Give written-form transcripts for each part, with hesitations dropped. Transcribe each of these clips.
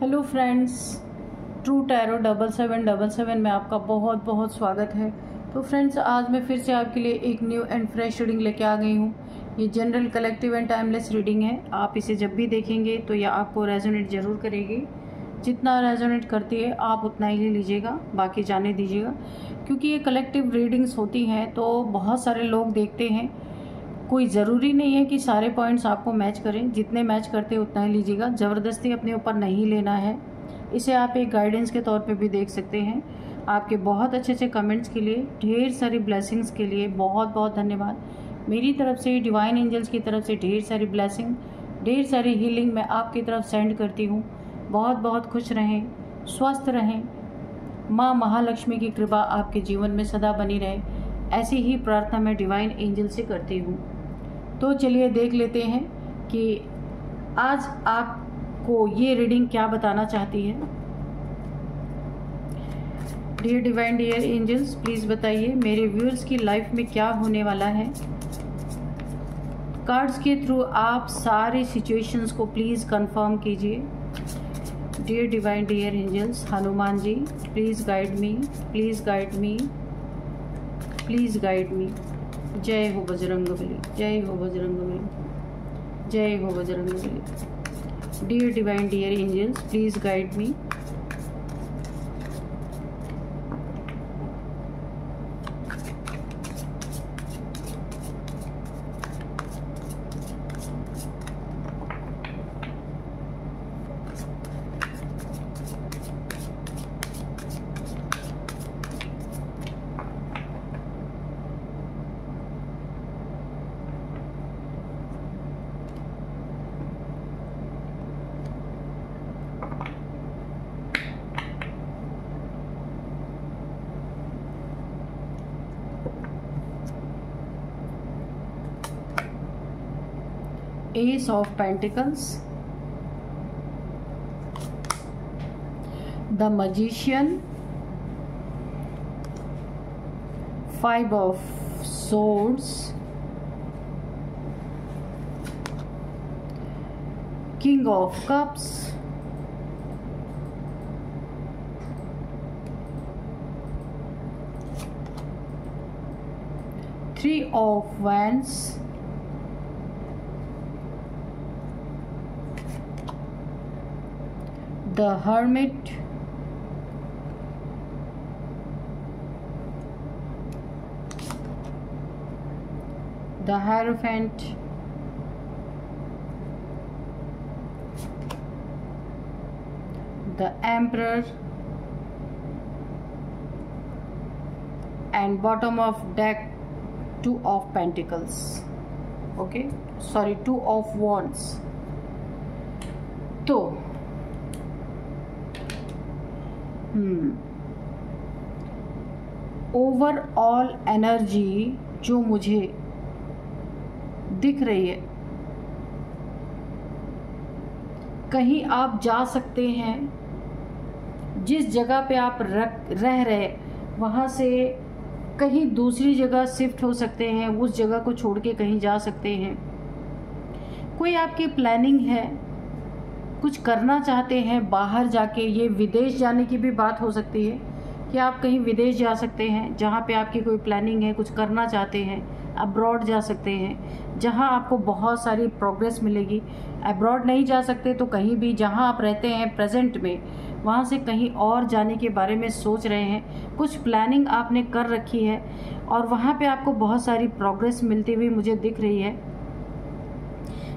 Hello friends, true tarot 7777 में आपका बहुत बहुत स्वागत है। तो फ्रेंड्स, आज मैं फिर से आपके लिए एक न्यू एंड फ्रेश रीडिंग लेके आ गई हूँ। ये general, collective and timeless reading है। आप इसे जब भी देखेंगे तो यह आपको रेजोनेट ज़रूर करेगी। जितना रेजोनेट करती है आप उतना ही लीजिएगा, बाकी जाने दीजिएगा। क्योंकि ये कलेक्टिव रीडिंग्स होती हैं तो बहुत सारे लोग देखते हैं। कोई ज़रूरी नहीं है कि सारे पॉइंट्स आपको मैच करें, जितने मैच करते हैं उतना ही लीजिएगा। ज़बरदस्ती अपने ऊपर नहीं लेना है। इसे आप एक गाइडेंस के तौर पे भी देख सकते हैं। आपके बहुत अच्छे अच्छे कमेंट्स के लिए, ढेर सारी ब्लेसिंग्स के लिए बहुत बहुत धन्यवाद। मेरी तरफ से, डिवाइन एंजल्स की तरफ से ढेर सारी ब्लेसिंग, ढेर सारी हीलिंग मैं आपकी तरफ सेंड करती हूँ। बहुत बहुत खुश रहें, स्वस्थ रहें, माँ महालक्ष्मी की कृपा आपके जीवन में सदा बनी रहे, ऐसी ही प्रार्थना मैं डिवाइन एंजल से करती हूँ। तो चलिए देख लेते हैं कि आज आपको ये रीडिंग क्या बताना चाहती है। Dear divine, dear angels, please बताइए मेरे व्यूअर्स की लाइफ में क्या होने वाला है। कार्ड्स के थ्रू आप सारी सिचुएशंस को प्लीज़ कंफर्म कीजिए। Dear divine, dear angels, Hanuman ji, please guide me, please guide me, please guide me. जय हो बजरंगबली, जय हो बजरंगबली, जय हो Bajrangbali. Dear divine, dear angels, please guide me. Ace of Pentacles, the Magician, Five of Swords, King of Cups, Three of Wands, the Hermit, the Hierophant, the Emperor, and bottom of deck Two of Pentacles. Okay, sorry, Two of Wands. तो overall energy जो मुझे दिख रही है, कहीं आप जा सकते हैं, जिस जगह पे आप रह रहे वहाँ से कहीं दूसरी जगह शिफ्ट हो सकते हैं, उस जगह को छोड़ के कहीं जा सकते हैं। कोई आपकी प्लानिंग है, कुछ करना चाहते हैं बाहर जाके, ये विदेश जाने की भी बात हो सकती है कि आप कहीं विदेश जा सकते हैं, जहाँ पे आपकी कोई प्लानिंग है, कुछ करना चाहते हैं। अब्रॉड जा सकते हैं, जहाँ आपको बहुत सारी प्रोग्रेस मिलेगी। अब्रॉड नहीं जा सकते तो कहीं भी जहाँ आप रहते हैं प्रेजेंट में, वहाँ से कहीं और जाने के बारे में सोच रहे हैं। कुछ प्लानिंग आपने कर रखी है और वहाँ पे आपको बहुत सारी प्रोग्रेस मिलती हुई मुझे दिख रही है,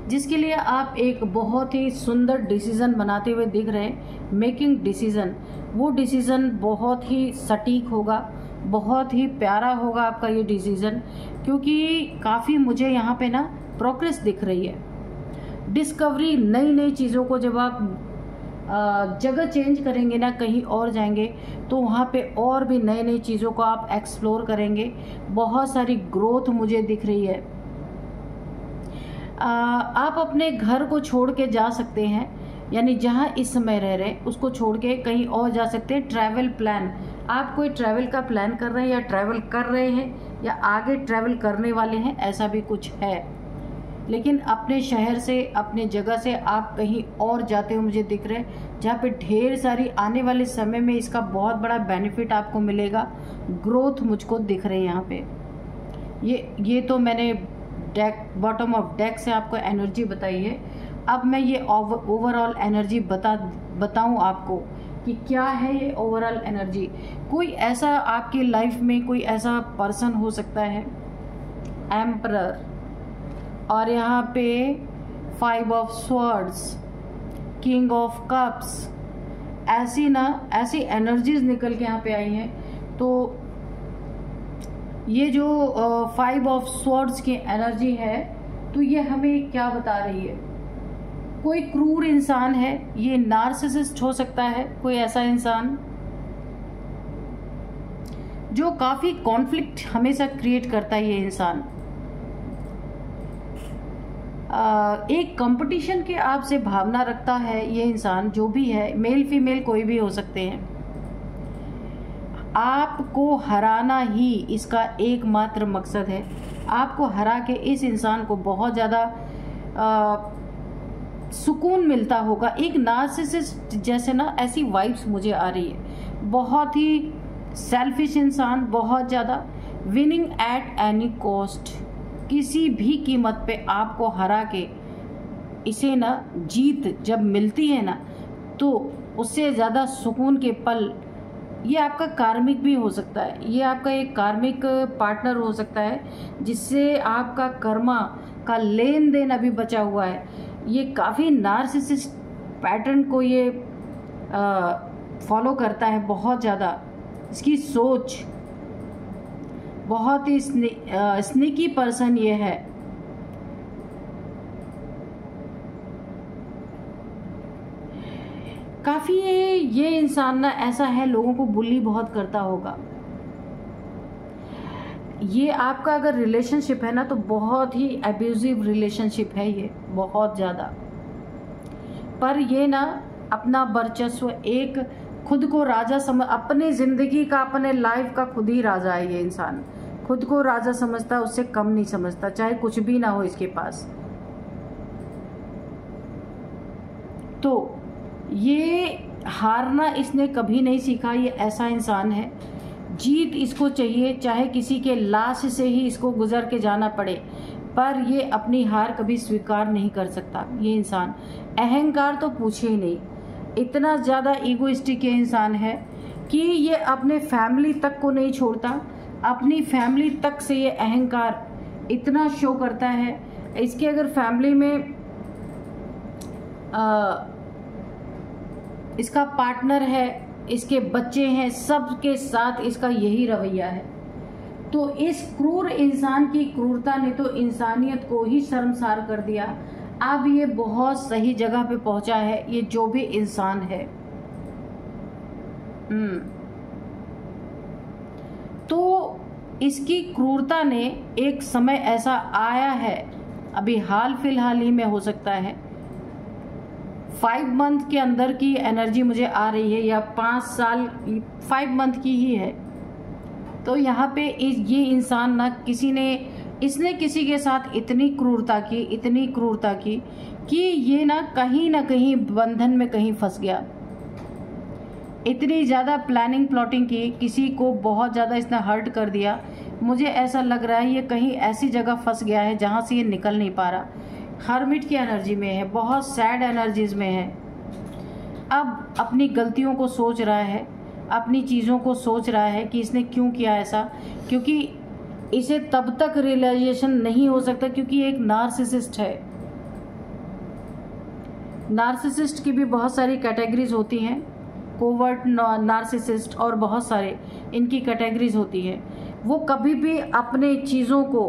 जिसके लिए आप एक बहुत ही सुंदर डिसीज़न बनाते हुए दिख रहे हैं। मेकिंग डिसीज़न, वो डिसीज़न बहुत ही सटीक होगा, बहुत ही प्यारा होगा आपका ये डिसीज़न, क्योंकि काफ़ी मुझे यहाँ पे ना प्रोग्रेस दिख रही है। डिस्कवरी, नई नई चीज़ों को जब आप जगह चेंज करेंगे ना, कहीं और जाएंगे तो वहाँ पे और भी नई नई चीज़ों को आप एक्सप्लोर करेंगे। बहुत सारी ग्रोथ मुझे दिख रही है। आप अपने घर को छोड़ के जा सकते हैं, यानी जहाँ इस समय रह रहे हैं उसको छोड़ के कहीं और जा सकते हैं। ट्रैवल प्लान, आप कोई ट्रैवल का प्लान कर रहे हैं या ट्रैवल कर रहे हैं या आगे ट्रैवल करने वाले हैं, ऐसा भी कुछ है। लेकिन अपने शहर से, अपने जगह से आप कहीं और जाते हो मुझे दिख रहे हैं, जहाँ पे ढेर सारी आने वाले समय में इसका बहुत बड़ा बेनिफिट आपको मिलेगा। ग्रोथ मुझको दिख रहे हैं यहाँ पे। ये तो मैंने डेक, बॉटम ऑफ डेक से आपको एनर्जी बताई है। अब मैं ये ओवरऑल एनर्जी बताऊं आपको कि क्या है ये ओवरऑल एनर्जी। कोई ऐसा आपकी लाइफ में कोई ऐसा पर्सन हो सकता है, एम्परर, और यहाँ पे 5 of swords, king of cups, ऐसी एनर्जीज निकल के यहाँ पे आई हैं। तो ये जो 5 ऑफ स्वॉर्ड्स की एनर्जी है, तो ये हमें क्या बता रही है? कोई क्रूर इंसान है, ये नार्सिसिस्ट हो सकता है, कोई ऐसा इंसान जो काफी कॉन्फ्लिक्ट हमेशा क्रिएट करता है। ये इंसान एक कंपटीशन के आपसे भावना रखता है। ये इंसान जो भी है, मेल फीमेल कोई भी हो सकते हैं, आपको हराना ही इसका एकमात्र मकसद है। आपको हरा के इस इंसान को बहुत ज़्यादा सुकून मिलता होगा। एक नार्सिसिस्ट जैसे ना ऐसी वाइब्स मुझे आ रही है। बहुत ही सेल्फिश इंसान, बहुत ज़्यादा विनिंग एट एनी कॉस्ट, किसी भी कीमत पे आपको हरा के इसे ना जीत जब मिलती है ना, तो उससे ज़्यादा सुकून के पल, ये आपका कार्मिक भी हो सकता है। ये आपका एक कार्मिक पार्टनर हो सकता है जिससे आपका कर्मा का लेन देन अभी बचा हुआ है। ये काफ़ी नार्सिसिस्ट पैटर्न को ये फॉलो करता है बहुत ज़्यादा। इसकी सोच बहुत ही स्नीकी पर्सन ये है। काफ़ी ये इंसान ना ऐसा है, लोगों को बुली बहुत करता होगा। ये आपका अगर रिलेशनशिप है ना, तो बहुत ही एब्यूजिव रिलेशनशिप है ये, बहुत ज़्यादा। पर ये ना अपना वर्चस्व, एक खुद को राजा अपनी ज़िंदगी का, अपने लाइफ का खुद ही राजा है। ये इंसान खुद को राजा समझता है, उससे कम नहीं समझता, चाहे कुछ भी ना हो इसके पास। तो ये हारना इसने कभी नहीं सीखा। ये ऐसा इंसान है, जीत इसको चाहिए, चाहे किसी के लाश से ही इसको गुजर के जाना पड़े, पर ये अपनी हार कभी स्वीकार नहीं कर सकता। ये इंसान अहंकार तो पूछे ही नहीं, इतना ज़्यादा ईगोइस्टिक ये इंसान है कि ये अपने फैमिली तक को नहीं छोड़ता। अपनी फैमिली तक से ये अहंकार इतना शो करता है। इसके अगर फैमिली में इसका पार्टनर है, इसके बच्चे हैं, सबके साथ इसका यही रवैया है। तो इस क्रूर इंसान की क्रूरता ने तो इंसानियत को ही शर्मसार कर दिया। अब ये बहुत सही जगह पे पहुंचा है, ये जो भी इंसान है। तो इसकी क्रूरता ने एक समय ऐसा आया है, अभी हाल फिलहाल ही में हो सकता है, 5 मंथ के अंदर की एनर्जी मुझे आ रही है, या 5 साल, 5 मंथ की ही है। तो यहाँ पे ये इंसान ना इसने किसी के साथ इतनी क्रूरता की कि ये ना कहीं बंधन में कहीं फंस गया। इतनी ज़्यादा प्लानिंग प्लॉटिंग की, किसी को बहुत ज़्यादा इसने हर्ट कर दिया। मुझे ऐसा लग रहा है ये कहीं ऐसी जगह फंस गया है जहाँ से ये निकल नहीं पा रहा। हर्मिट की एनर्जी में है, बहुत सैड एनर्जीज में है। अब अपनी गलतियों को सोच रहा है, अपनी चीज़ों को सोच रहा है कि इसने क्यों किया ऐसा, क्योंकि इसे तब तक रियलाइजेशन नहीं हो सकता क्योंकि एक नार्सिसिस्ट है। नार्सिसिस्ट की भी बहुत सारी कैटेगरीज होती हैं, कोवर्ट नार्सिसिस्ट और बहुत सारे इनकी कैटेगरीज होती है। वो कभी भी अपने चीज़ों को,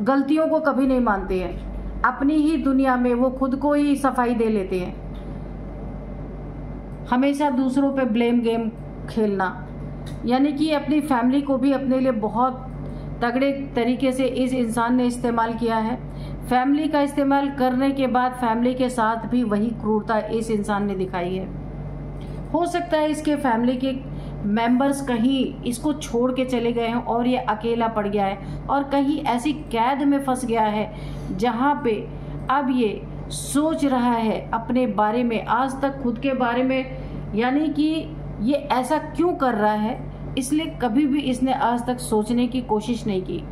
गलतियों को कभी नहीं मानते हैं। अपनी ही दुनिया में वो खुद को ही सफाई दे लेते हैं। हमेशा दूसरों पे ब्लेम गेम खेलना, यानी कि अपनी फैमिली को भी अपने लिए बहुत तगड़े तरीके से इस इंसान ने इस्तेमाल किया है। फैमिली का इस्तेमाल करने के बाद फैमिली के साथ भी वही क्रूरता इस इंसान ने दिखाई है। हो सकता है इसके फैमिली के मेंबर्स कहीं इसको छोड़ के चले गए हैं और ये अकेला पड़ गया है और कहीं ऐसी कैद में फंस गया है जहाँ पे अब ये सोच रहा है अपने बारे में, आज तक खुद के बारे में, यानी कि ये ऐसा क्यों कर रहा है, इसलिए कभी भी इसने आज तक सोचने की कोशिश नहीं की।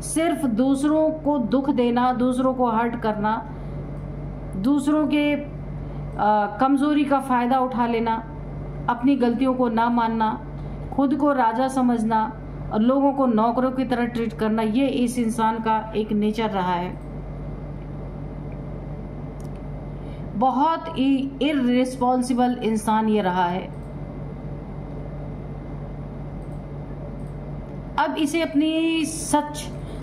सिर्फ दूसरों को दुख देना, दूसरों को हर्ट करना, दूसरों के कमज़ोरी का फ़ायदा उठा लेना, अपनी गलतियों को ना मानना, खुद को राजा समझना और लोगों को नौकरों की तरह ट्रीट करना, ये इस इंसान का एक नेचर रहा है। बहुत ही इररिस्पॉन्सिबल इंसान ये रहा है। अब इसे अपनी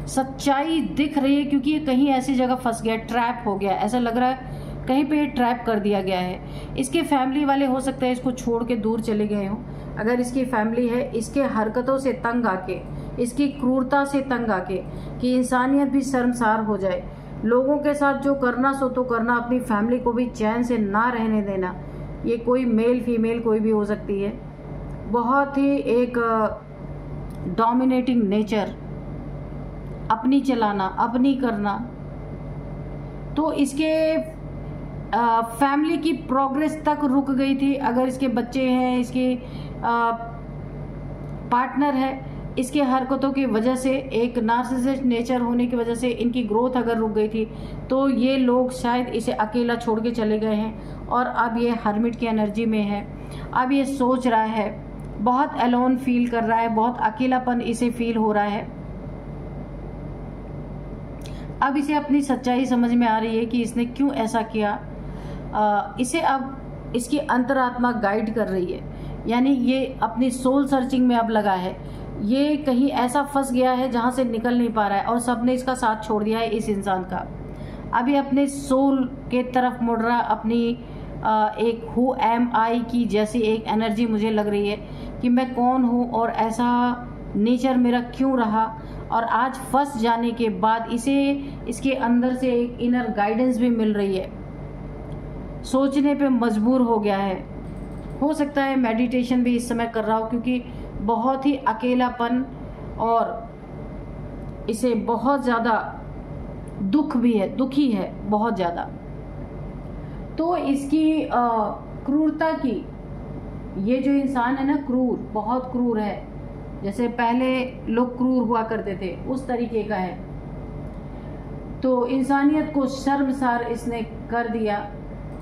सच्चाई दिख रही है क्योंकि ये कहीं ऐसी जगह फंस गया, ट्रैप हो गया, ऐसा लग रहा है कहीं पे ट्रैप कर दिया गया है। इसके फैमिली वाले हो सकता है इसको छोड़ के दूर चले गए हों। अगर इसकी फैमिली है, इसके हरकतों से तंग आके, इसकी क्रूरता से तंग आके कि इंसानियत भी शर्मसार हो जाए, लोगों के साथ जो करना सो तो करना, अपनी फैमिली को भी चैन से ना रहने देना। ये कोई मेल फीमेल कोई भी हो सकती है। बहुत ही एक डोमिनेटिंग नेचर, अपनी चलाना, अपनी करना। तो इसके फैमिली की प्रोग्रेस तक रुक गई थी। अगर इसके बच्चे हैं, इसके पार्टनर है, इसके हरकतों की वजह से, एक नार्सिसिस्ट नेचर होने की वजह से इनकी ग्रोथ अगर रुक गई थी, तो ये लोग शायद इसे अकेला छोड़ के चले गए हैं और अब ये हर्मिट की एनर्जी में है। अब ये सोच रहा है, बहुत अलोन फील कर रहा है, बहुत अकेलापन इसे फील हो रहा है। अब इसे अपनी सच्चाई समझ में आ रही है कि इसने क्यों ऐसा किया। इसे अब इसकी अंतरात्मा गाइड कर रही है, यानी ये अपनी सोल सर्चिंग में अब लगा है। ये कहीं ऐसा फंस गया है जहां से निकल नहीं पा रहा है और सबने इसका साथ छोड़ दिया है इस इंसान का। अब ये अपने सोल के तरफ मुड़ रहा, अपनी एक हु एम आई की जैसी एक एनर्जी मुझे लग रही है कि मैं कौन हूँ और ऐसा नेचर मेरा क्यों रहा। और आज फंस जाने के बाद इसे इसके अंदर से एक इनर गाइडेंस भी मिल रही है, सोचने पे मजबूर हो गया है। हो सकता है मेडिटेशन भी इस समय कर रहा हो क्योंकि बहुत ही अकेलापन और इसे बहुत ज़्यादा दुख भी है, दुखी है बहुत ज़्यादा। तो इसकी क्रूरता की, ये जो इंसान है ना क्रूर, बहुत क्रूर है, जैसे पहले लोग क्रूर हुआ करते थे उस तरीके का है। तो इंसानियत को शर्मसार इसने कर दिया।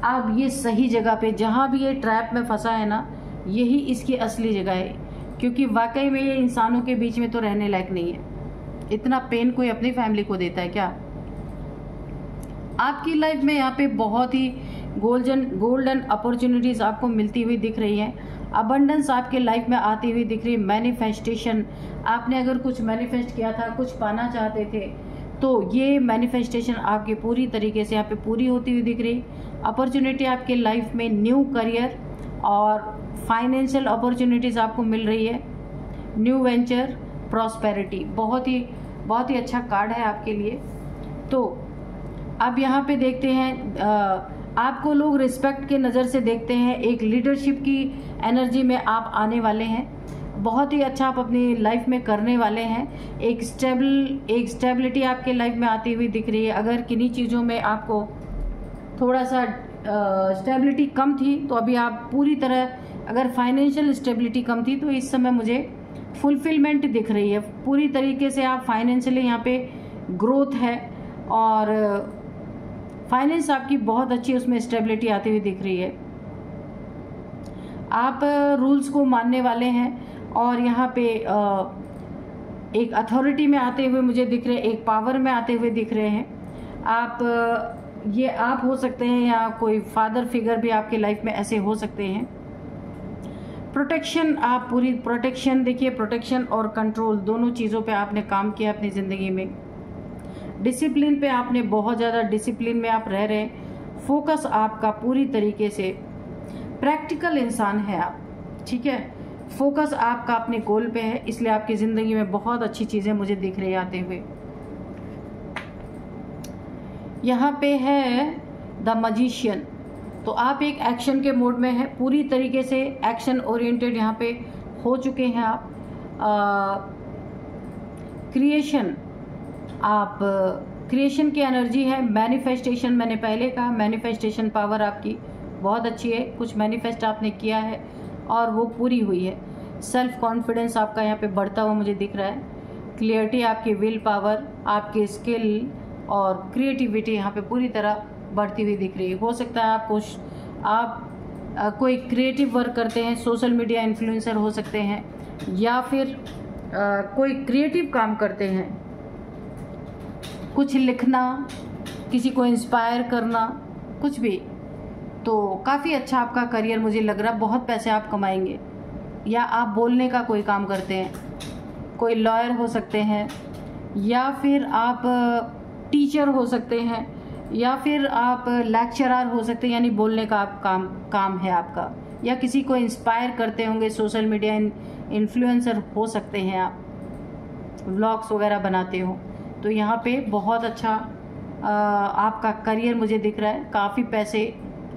अब ये सही जगह पे, जहाँ भी ये ट्रैप में फंसा है ना, यही इसकी असली जगह है, क्योंकि वाकई में ये इंसानों के बीच में तो रहने लायक नहीं है। इतना पेन कोई अपनी फैमिली को देता है क्या? आपकी लाइफ में यहाँ पे बहुत ही गोल्डन अपॉर्चुनिटीज आपको मिलती हुई दिख रही है। अबंडेंस आपके लाइफ में आती हुई दिख रही है। मैनिफेस्टेशन, आपने अगर कुछ मैनिफेस्ट किया था, कुछ पाना चाहते थे, तो ये मैनिफेस्टेशन आपकी पूरी तरीके से यहाँ पे पूरी होती हुई दिख रही। अपॉर्चुनिटी आपके लाइफ में, न्यू करियर और फाइनेंशियल अपॉर्चुनिटीज़ आपको मिल रही है, न्यू वेंचर, प्रॉस्पेरिटी। बहुत ही अच्छा कार्ड है आपके लिए। तो अब यहाँ पे देखते हैं, आपको लोग रिस्पेक्ट के नज़र से देखते हैं, एक लीडरशिप की एनर्जी में आप आने वाले हैं। बहुत ही अच्छा आप अपनी लाइफ में करने वाले हैं। एक स्टेबिलिटी आपके लाइफ में आती हुई दिख रही है। अगर किन्हीं चीज़ों में आपको थोड़ा सा स्टेबिलिटी कम थी, तो अभी आप पूरी तरह, अगर फाइनेंशियल स्टेबिलिटी कम थी, तो इस समय मुझे फुलफिलमेंट दिख रही है। पूरी तरीके से आप फाइनेंशियली यहाँ पे ग्रोथ है और फाइनेंस आपकी बहुत अच्छी, उसमें स्टेबिलिटी आती हुई दिख रही है। आप रूल्स को मानने वाले हैं और यहाँ पे एक अथॉरिटी में आते हुए मुझे दिख रहे हैं, एक पावर में आते हुए दिख रहे हैं। आप हो सकते हैं या कोई फादर फिगर भी आपके लाइफ में ऐसे हो सकते हैं। प्रोटेक्शन, आप पूरी प्रोटेक्शन देखिए, प्रोटेक्शन और कंट्रोल दोनों चीज़ों पे आपने काम किया अपनी ज़िंदगी में। डिसिप्लिन पे आपने बहुत ज़्यादा डिसिप्लिन में आप रह रहे हैं। फोकस आपका पूरी तरीके से, प्रैक्टिकल इंसान है आप, ठीक है। फोकस आपका अपने गोल पे है, इसलिए आपकी ज़िंदगी में बहुत अच्छी चीज़ें मुझे दिख रही आते हुए। यहाँ पे है द मैजिशियन, तो आप एक एक्शन के मोड में है, पूरी तरीके से एक्शन ओरिएंटेड यहाँ पे हो चुके हैं आप। क्रिएशन, आप क्रिएशन की एनर्जी है। मैनिफेस्टेशन, मैंने पहले कहा मैनिफेस्टेशन पावर आपकी बहुत अच्छी है। कुछ मैनिफेस्ट आपने किया है और वो पूरी हुई है। सेल्फ कॉन्फिडेंस आपका यहाँ पे बढ़ता हुआ मुझे दिख रहा है। क्लियरिटी, आपकी विल पावर, आपकी स्किल और क्रिएटिविटी यहाँ पे पूरी तरह बढ़ती हुई दिख रही है। हो सकता है आप कोई क्रिएटिव वर्क करते हैं, सोशल मीडिया इन्फ्लुएंसर हो सकते हैं, या फिर कोई क्रिएटिव काम करते हैं, कुछ लिखना, किसी को इंस्पायर करना, कुछ भी। तो काफ़ी अच्छा आपका करियर मुझे लग रहा है, बहुत पैसे आप कमाएंगे। या आप बोलने का कोई काम करते हैं, कोई लॉयर हो सकते हैं, या फिर आप टीचर हो सकते हैं, या फिर आप लेक्चरर हो सकते हैं, यानी बोलने का आप काम है आपका। या किसी को इंस्पायर करते होंगे, सोशल मीडिया इन्फ्लुएंसर हो सकते हैं आप, व्लॉग्स वगैरह बनाते हो। तो यहाँ पे बहुत अच्छा आपका करियर मुझे दिख रहा है। काफ़ी पैसे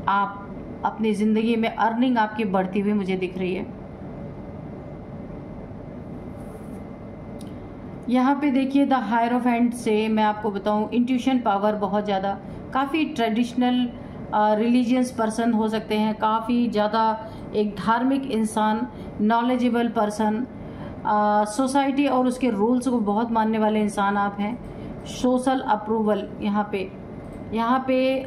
आप अपनी ज़िंदगी में, अर्निंग आपकी बढ़ती हुई मुझे दिख रही है। यहाँ पे देखिए द हायरोफेंट से मैं आपको बताऊँ, इंट्यूशन पावर बहुत ज़्यादा, काफ़ी ट्रेडिशनल रिलीजियस पर्सन हो सकते हैं, काफ़ी ज़्यादा एक धार्मिक इंसान, नॉलेजेबल पर्सन, सोसाइटी और उसके रूल्स को बहुत मानने वाले इंसान आप हैं। सोशल अप्रूवल, यहाँ पे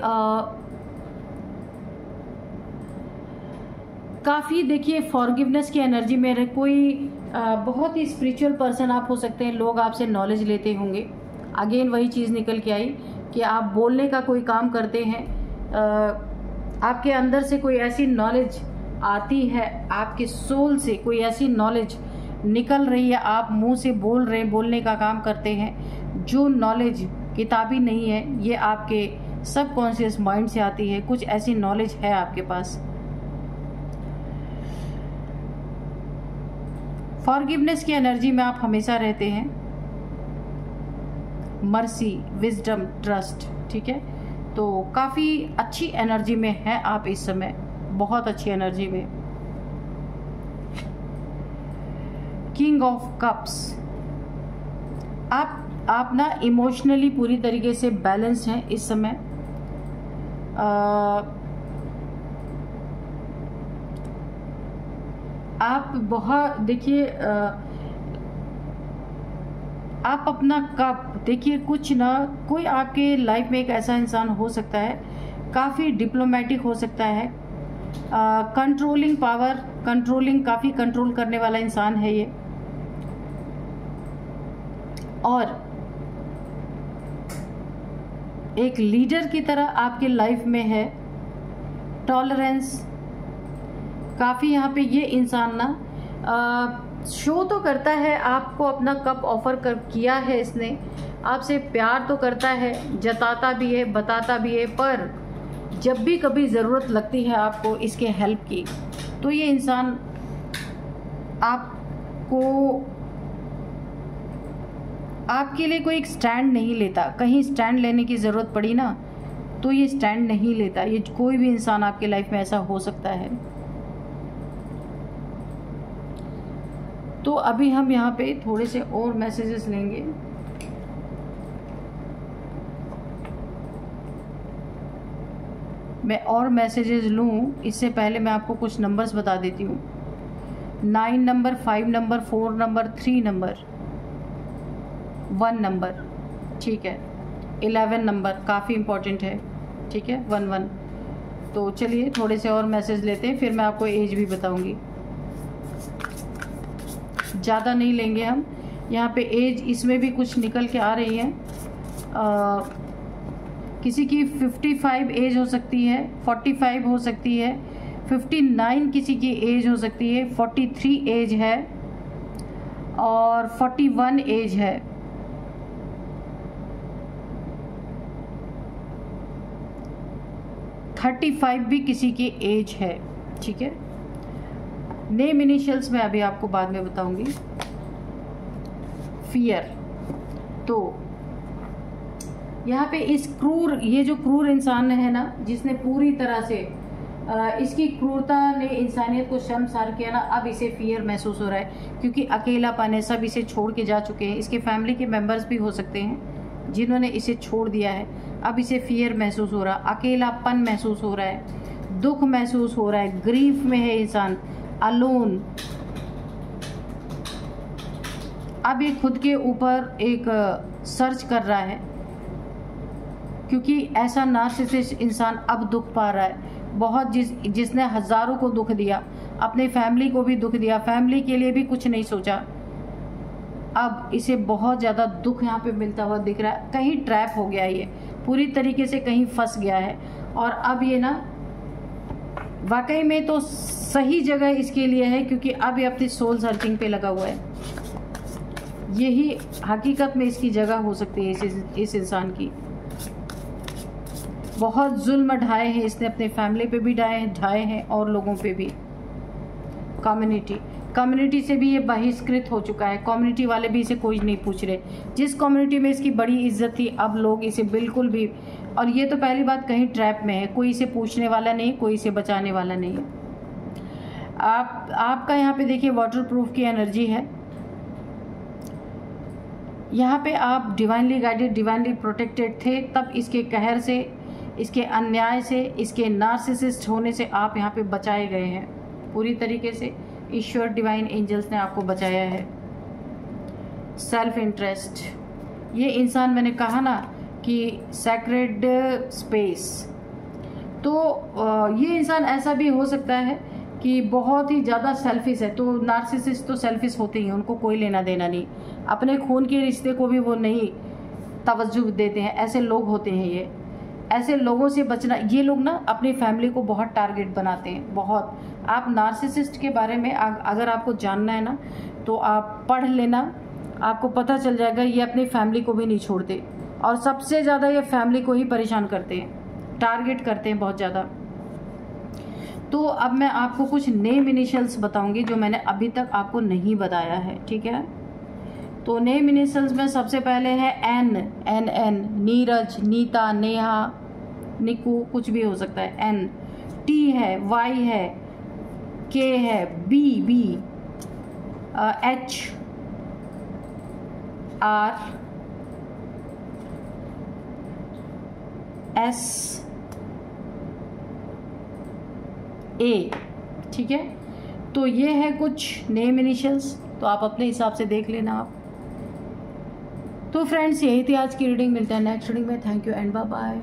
काफ़ी देखिए फॉरगिवनेस की एनर्जी में रहे। कोई बहुत ही स्पिरिचुअल पर्सन आप हो सकते हैं, लोग आपसे नॉलेज लेते होंगे। अगेन वही चीज़ निकल के आई कि आप बोलने का कोई काम करते हैं, आपके अंदर से कोई ऐसी नॉलेज आती है, आपके सोल से कोई ऐसी नॉलेज निकल रही है, आप मुंह से बोल रहे हैं, बोलने का काम करते हैं। जो नॉलेज किताबी नहीं है, ये आपके सबकॉन्शियस माइंड से आती है। कुछ ऐसी नॉलेज है आपके पास। फॉरगिवनेस की एनर्जी में आप हमेशा रहते हैं। मर्सी, विजडम, ट्रस्ट, ठीक है। तो काफ़ी अच्छी एनर्जी में है आप इस समय, बहुत अच्छी एनर्जी में। किंग ऑफ कप्स, आप ना इमोशनली पूरी तरीके से बैलेंस हैं इस समय। आप बहुत देखिए, आप अपना कप देखिए, कुछ ना कोई आपके लाइफ में एक ऐसा इंसान हो सकता है, काफ़ी डिप्लोमेटिक हो सकता है, कंट्रोलिंग पावर, काफ़ी कंट्रोल करने वाला इंसान है ये। और एक लीडर की तरह आपके लाइफ में है। टॉलरेंस, काफ़ी यहाँ पे ये इंसान ना शो तो करता है, आपको अपना कप ऑफर किया है इसने, आपसे प्यार तो करता है, जताता भी है, बताता भी है, पर जब भी कभी ज़रूरत लगती है आपको इसके हेल्प की, तो ये इंसान आपके लिए कोई एक स्टैंड नहीं लेता। कहीं स्टैंड लेने की ज़रूरत पड़ी ना, तो ये स्टैंड नहीं लेता। ये कोई भी इंसान आपके लाइफ में ऐसा हो सकता है। तो अभी हम यहाँ पे थोड़े से और मैसेजेस लेंगे। मैं और मैसेजेस लूँ इससे पहले मैं आपको कुछ नंबर्स बता देती हूँ। 9 number, 5 number, 4 number, 3 number, 1 number, ठीक है, 11 नंबर काफ़ी इम्पोर्टेंट है, ठीक है, 11। तो चलिए थोड़े से और मैसेज लेते हैं, फिर मैं आपको एज भी बताऊंगी। ज़्यादा नहीं लेंगे हम। यहाँ पे एज इसमें भी कुछ निकल के आ रही है। किसी की 55 एज हो सकती है, 45 हो सकती है, 59 किसी की एज हो सकती है, 43 एज है और 41 एज है। थर्टी 35 भी किसी की एज है, ठीक है। नेम इनिशियल्स में अभी आपको बाद में बताऊंगी। फियर, तो यहाँ पे ये जो क्रूर इंसान है ना, जिसने पूरी तरह से इसकी क्रूरता ने इंसानियत को शर्मसार किया ना। अब इसे फियर महसूस हो रहा है क्योंकि अकेलापन है, सब इसे छोड़ के जा चुके हैं। इसके फैमिली के मेंबर्स भी हो सकते हैं जिन्होंने इसे छोड़ दिया है। अब इसे फियर महसूस हो रहा है, अकेलापन महसूस हो रहा है, दुख महसूस हो रहा है, ग्रीफ में है इंसान, अलोन। अब ये खुद के ऊपर एक सर्च कर रहा है क्योंकि ऐसा नार्सिसिस्ट इंसान अब दुख पा रहा है बहुत। जिसने हजारों को दुख दिया, अपने फैमिली को भी दुख दिया, फैमिली के लिए भी कुछ नहीं सोचा, अब इसे बहुत ज़्यादा दुख यहाँ पे मिलता हुआ दिख रहा है। कहीं ट्रैप हो गया, ये पूरी तरीके से कहीं फंस गया है। और अब ये ना वाकई में तो सही जगह इसके लिए है क्योंकि अब ये अपनी सोल सर्चिंग पे लगा हुआ है। यही हकीकत में इसकी जगह हो सकती है इस इंसान की। बहुत जुल्म ढाए हैं इसने, अपने फैमिली पे भी ढाए हैं और लोगों पे भी। कम्युनिटी से भी ये बहिष्कृत हो चुका है। कम्युनिटी वाले भी इसे कोई नहीं पूछ रहे। जिस कम्युनिटी में इसकी बड़ी इज्जत थी, अब लोग इसे बिल्कुल भी, और ये तो पहली बात कहीं ट्रैप में है, कोई इसे पूछने वाला नहीं, कोई इसे बचाने वाला नहीं है। आपका यहाँ पे देखिए वाटर प्रूफ की एनर्जी है। यहाँ पे आप डिवाइनली गाइडेड, डिवाइनली प्रोटेक्टेड थे, तब इसके कहर से, इसके अन्याय से, इसके नार्सिसिस्ट होने से आप यहाँ पे बचाए गए हैं पूरी तरीके से। ईश्वर, डिवाइन एंजल्स ने आपको बचाया है। सेल्फ इंटरेस्ट, ये इंसान, मैंने कहा ना कि सैक्रेड स्पेस, तो ये इंसान ऐसा भी हो सकता है कि बहुत ही ज़्यादा सेल्फिश है। तो नार्सिसिस्ट तो सेल्फिश होते ही हैं, उनको कोई लेना देना नहीं, अपने खून के रिश्ते को भी वो नहीं तवज्जो देते हैं। ऐसे लोग होते हैं ये। ऐसे लोगों से बचना। ये लोग ना अपनी फैमिली को बहुत टारगेट बनाते हैं, बहुत। आप नार्सिसिस्ट के बारे में अगर आपको जानना है ना तो आप पढ़ लेना, आपको पता चल जाएगा। ये अपनी फैमिली को भी नहीं छोड़ते और सबसे ज़्यादा ये फैमिली को ही परेशान करते हैं, टारगेट करते हैं बहुत ज़्यादा। तो अब मैं आपको कुछ नेम इनिशियल्स बताऊंगी जो मैंने अभी तक आपको नहीं बताया है, ठीक है। तो नेम इनिशियल्स में सबसे पहले है एन, नीरज, नीता, नेहा, निकू, कुछ भी हो सकता है। एन, टी है, वाई है, के है, बी, एच, आर, एस, ए, ठीक है। तो ये है कुछ नेम इनिशियल्स, तो आप अपने हिसाब से देख लेना आप। तो फ्रेंड्स, यही थी आज की रीडिंग। मिलते हैं नेक्स्ट रीडिंग में। Thank you and bye bye.